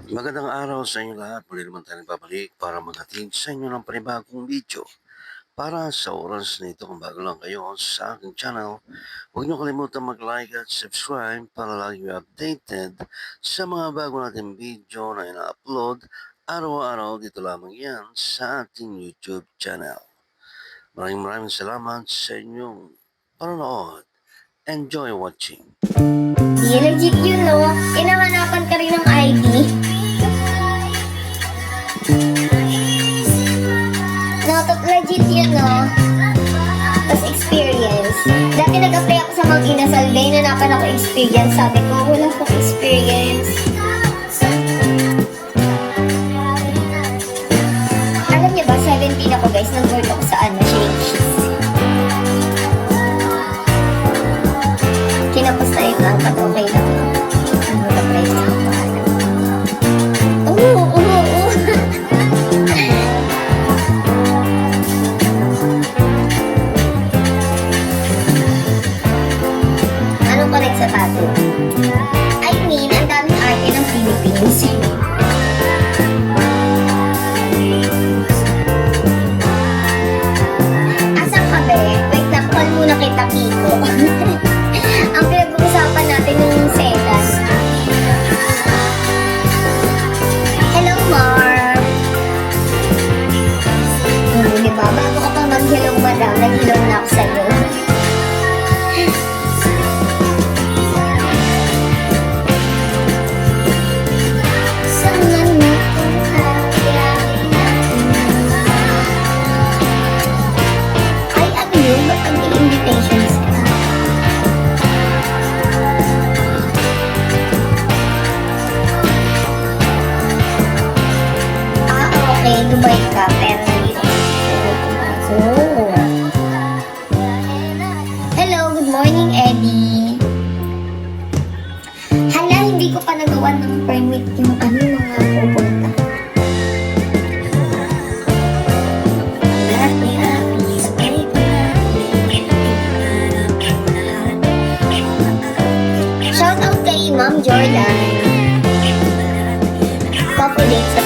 Magandang araw sa inyo lahat. Muli naman tayo nagbabalik para maghatid sa inyo ng panibagong video. Para sa oras na ito, kung bago lang kayo sa aking channel, huwag niyo kalimutan mag-like at subscribe para lagi kayo updated sa mga bago nating video na ina-upload araw-araw dito lamang yan sa ating YouTube channel. Maraming salamat sa inyong panonood. Enjoy watching. Di legit yun, no? Inahanapan ka rin ng ID. No, legit yun, no? Tapos experience. Dati nag-apply ako sa mga inasal, hinanapan ako experience. Sabi ko, wala akong experience. Alam niyo ba, 17 ako guys, nag-work ako sa Shake Cheese. Kinapos na yun lang, but okay lang. Mag-apply na ako. Anong connect sa tattoo? I mean, ang daming arte ng Philippines. Asan ka, be? Wait lang, call muna kita, Kiko. Ang pinag-uusapan natin yung sedas. Hello, Marv. Diba? Bago ka pa mag-hello, madam, nag-hello na ako sa'yo. Ay, ano yun? Ba't mag-invitations ka? Okay, Dubai ka, pero dito. Hello, good morning, Eddie. Hala, hindi ko pa nagawa ng permit yung mga pupunta. Shout out kay Ma'am Jordan. Coffee date sa